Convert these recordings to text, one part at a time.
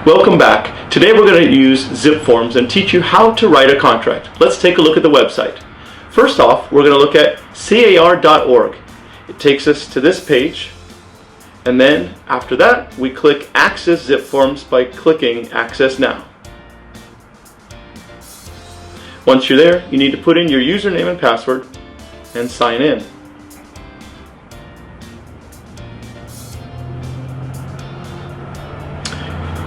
Welcome back. Today we're going to use zip forms and teach you how to write a contract. Let's take a look at the website. First off, we're going to look at car.org. It takes us to this page, and then after that we click Access Zip Forms by clicking Access Now. Once you're there, you need to put in your username and password and sign in.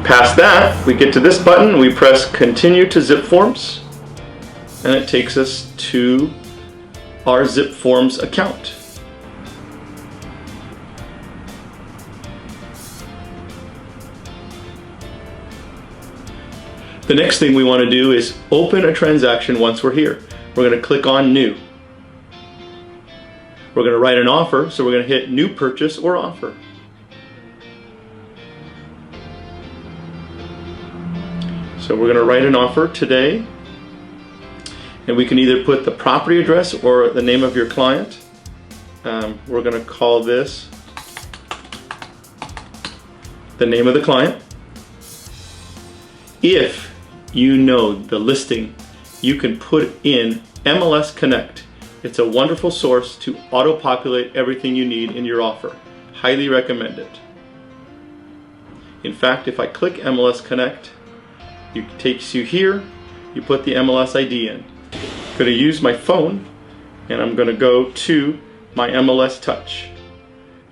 Past that, we get to this button, we press Continue to Zip Forms, and it takes us to our Zip Forms account. The next thing we want to do is open a transaction once we're here. We're going to click on New. We're going to write an offer, so we're going to hit New Purchase or Offer. So we're going to write an offer today, and we can either put the property address or the name of your client. We're going to call this the name of the client. If you know the listing, you can put in MLS Connect. It's a wonderful source to auto-populate everything you need in your offer. Highly recommend it. In fact, if I click MLS Connect, it takes you here, you put the MLS ID in. I'm going to use my phone, and I'm going to go to my MLS Touch.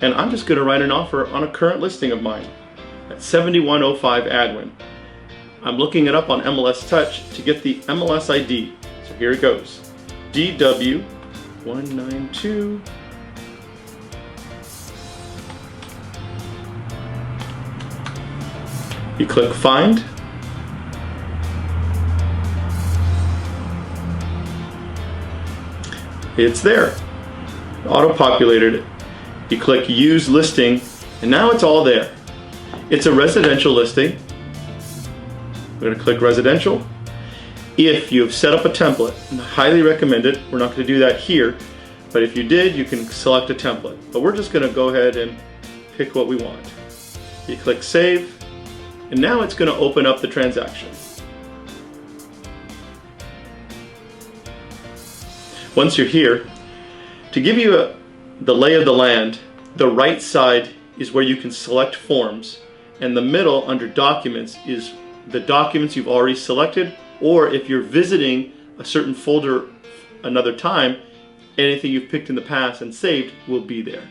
And I'm just going to write an offer on a current listing of mine at 7105 Adwin. I'm looking it up on MLS Touch to get the MLS ID. So here it goes. DW192. You click Find. It's there. Auto-populated it. You click Use Listing, and now it's all there. It's a residential listing. We're going to click Residential. If you have set up a template, and I highly recommend it. We're not going to do that here, but if you did, you can select a template. But we're just going to go ahead and pick what we want. You click Save, and now it's going to open up the transaction. Once you're here, to give you the lay of the land, the right side is where you can select forms, and the middle under Documents is the documents you've already selected, or if you're visiting a certain folder another time, anything you've picked in the past and saved will be there.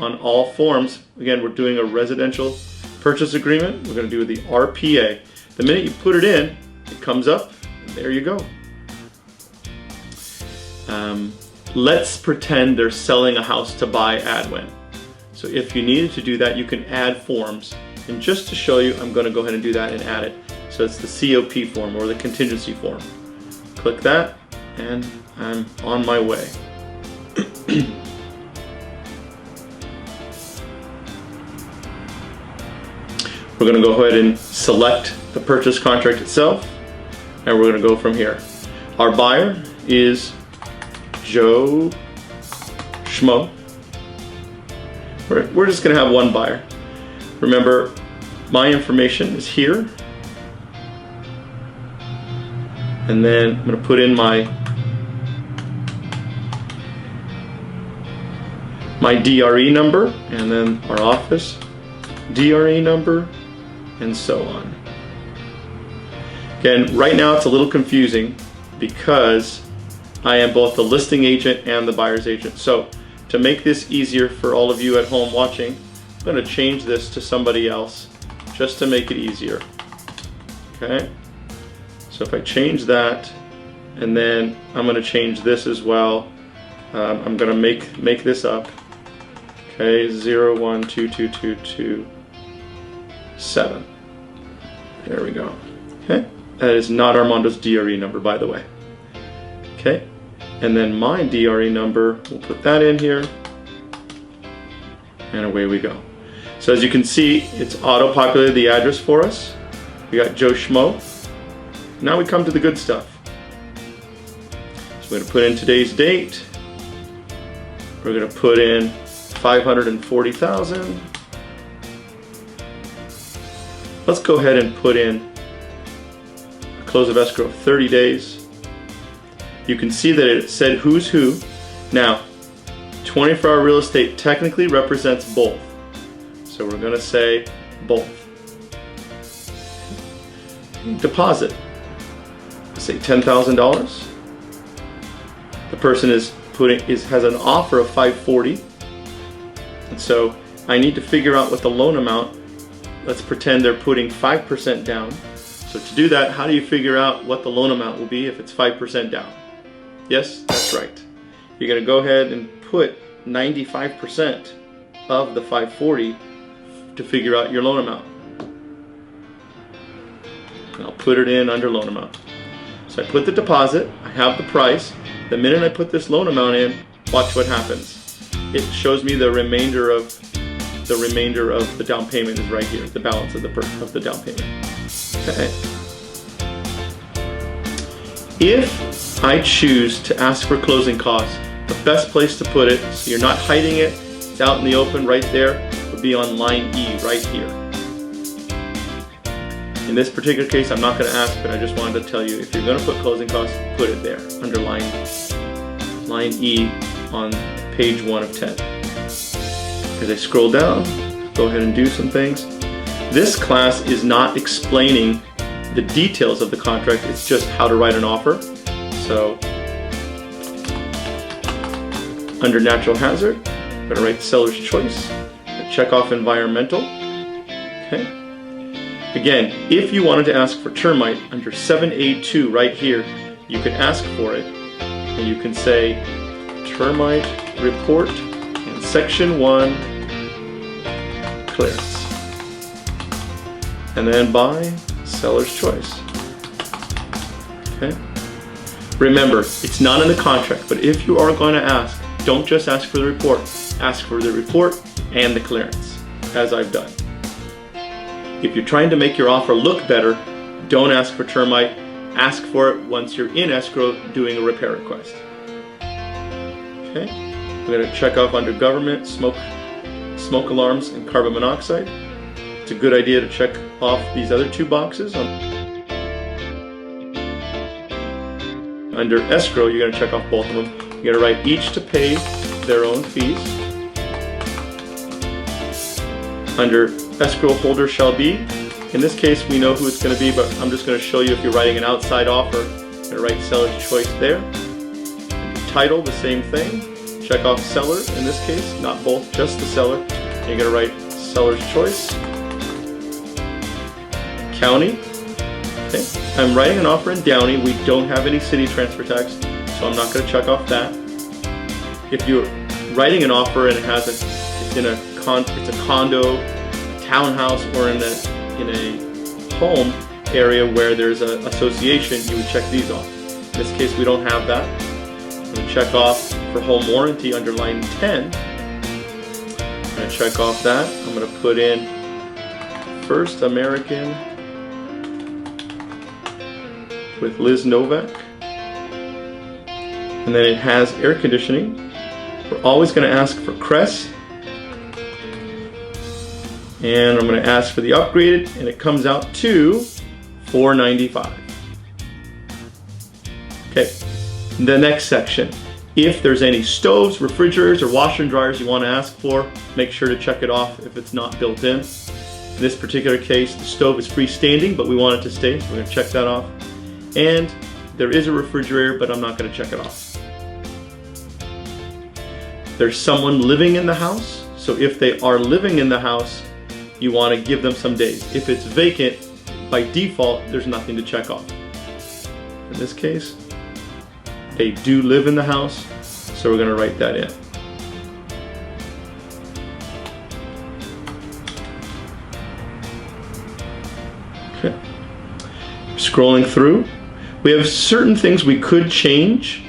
On all forms, again, we're doing a residential purchase agreement. We're going to do the RPA. The minute you put it in, it comes up, and there you go. Let's pretend they're selling a house to buy Adwin. So if you needed to do that, you can add forms. And just to show you, I'm going to go ahead and do that and add it. So it's the COP form or the contingency form. Click that, and I'm on my way. We're going to go ahead and select the purchase contract itself, and we're going to go from here. Our buyer is Joe Schmo. We're just going to have one buyer. Remember, my information is here. And then I'm going to put in my DRE number, and then our office DRE number, and so on. Again, right now it's a little confusing because I am both the listing agent and the buyer's agent. So to make this easier for all of you at home watching, I'm going to change this to somebody else just to make it easier. Okay, so if I change that, and then I'm going to change this as well. I'm going to make this up. Okay, 0122227. There we go. Okay, that is not Armando's DRE number, by the way. Okay, and then my DRE number, we'll put that in here, and away we go. So as you can see, it's auto-populated the address for us. We got Joe Schmo. Now we come to the good stuff. So we're going to put in today's date. We're going to put in 540,000. Let's go ahead and put in a close of escrow of 30 days. You can see that it said who's who. Now, 24-hour real estate technically represents both. So we're going to say both. Deposit. Say $10,000. The person has an offer of $540. And so I need to figure out what the loan amount. Let's pretend they're putting 5% down. So to do that, how do you figure out what the loan amount will be if it's 5% down? Yes, that's right. You're going to go ahead and put 95% of the 540 to figure out your loan amount. And I'll put it in under loan amount. So I put the deposit, I have the price. The minute I put this loan amount in, watch what happens. It shows me the remainder of the down payment is right here, the balance of the down payment. Okay. If I choose to ask for closing costs, the best place to put it, so you're not hiding it, it's out in the open right there, would be on line E right here. In this particular case, I'm not going to ask, but I just wanted to tell you, if you're going to put closing costs, put it there, under line E on page 1 of 10. As I scroll down, go ahead and do some things. This class is not explaining the details of the contract, it's just how to write an offer. So, under natural hazard, I'm going to write seller's choice, check off environmental. Okay. Again, if you wanted to ask for termite, under 7A2 right here, you can ask for it, and you can say termite report in section 1 clearance. And then by seller's choice. Okay. Remember, it's not in the contract, but if you are going to ask, don't just ask for the report. Ask for the report and the clearance, as I've done. If you're trying to make your offer look better, don't ask for termite. Ask for it once you're in escrow doing a repair request. Okay. We're going to check off under government, smoke alarms, and carbon monoxide. It's a good idea to check off these other two boxes. Under escrow, you're going to check off both of them. You're going to write each to pay their own fees. Under escrow holder shall be. In this case, we know who it's going to be, but I'm just going to show you if you're writing an outside offer. You're going to write seller's choice there. Under title, the same thing. Check off seller in this case, not both, just the seller. And you're going to write seller's choice. County. Okay. I'm writing an offer in Downey. We don't have any city transfer tax, so I'm not going to check off that. If you're writing an offer and it's a condo, a townhouse, or in a home area where there's an association, you would check these off. In this case, we don't have that. I'm going to check off for home warranty under line 10. I'm going to check off that. I'm going to put in First American with Liz Novak. And then it has air conditioning. We're always going to ask for Crest. And I'm going to ask for the upgraded, and it comes out to $495. Okay, the next section. If there's any stoves, refrigerators, or washer and dryers you want to ask for, make sure to check it off if it's not built in. In this particular case, the stove is freestanding, but we want it to stay, so we're going to check that off. And there is a refrigerator, but I'm not going to check it off. There's someone living in the house, so if they are living in the house, you want to give them some days. If it's vacant, by default, there's nothing to check off. In this case, they do live in the house, so we're going to write that in. Okay. Scrolling through, we have certain things we could change.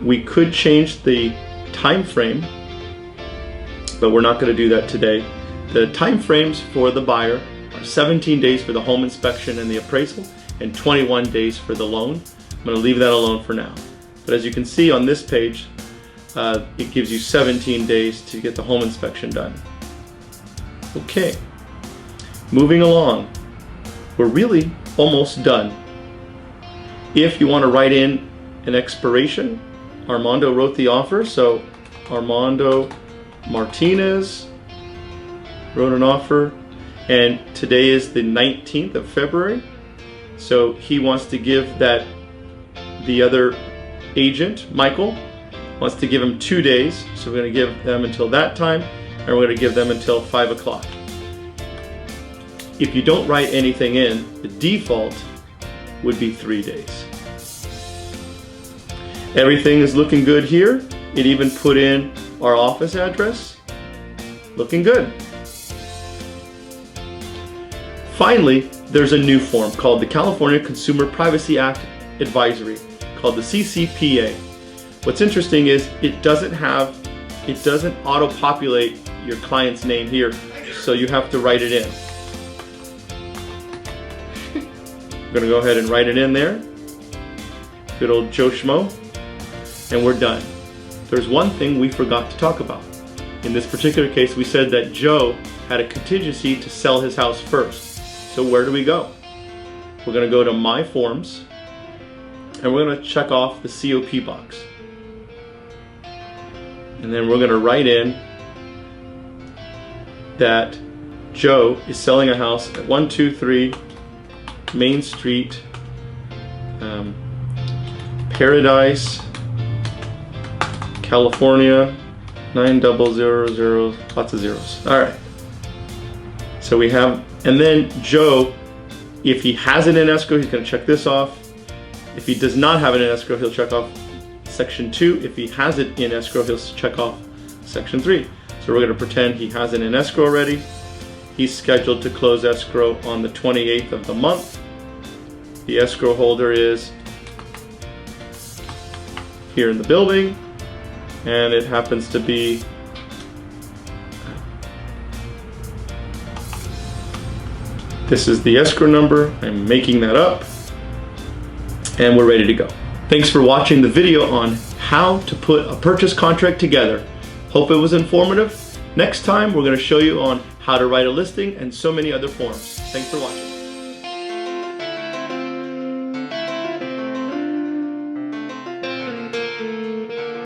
We could change the time frame, but we're not going to do that today. The time frames for the buyer are 17 days for the home inspection and the appraisal, and 21 days for the loan. I'm going to leave that alone for now. But as you can see on this page, it gives you 17 days to get the home inspection done. Okay. moving along. We're really almost done. If you want to write in an expiration, Armando wrote the offer, so Armando Martinez wrote an offer, and today is the 19th of February, so he wants to give that, the other agent, Michael, wants to give him 2 days, so we're going to give them until that time, and we're going to give them until 5 o'clock. If you don't write anything in, the default would be 3 days. Everything is looking good here. It even put in our office address. Looking good. Finally, there's a new form called the California Consumer Privacy Act Advisory, called the CCPA. What's interesting is it doesn't auto-populate your client's name here, so you have to write it in. I'm gonna go ahead and write it in there. Good old Joe Schmo. And we're done. There's one thing we forgot to talk about. In this particular case, we said that Joe had a contingency to sell his house first. So where do we go? We're going to go to My Forms, and we're going to check off the COP box. And then we're going to write in that Joe is selling a house at 123 Main Street, Paradise, California, 9000, lots of zeros. All right. So we have, and then Joe, if he has it in escrow, he's going to check this off. If he does not have it in escrow, he'll check off section 2. If he has it in escrow, he'll check off section 3. So we're going to pretend he has it in escrow already. He's scheduled to close escrow on the 28th of the month. The escrow holder is here in the building, and it happens to be this is the escrow number. I'm making that up, and we're ready to go. Thanks for watching the video on how to put a purchase contract together. Hope it was informative. Next time we're going to show you on how to write a listing and so many other forms. Thanks for watching.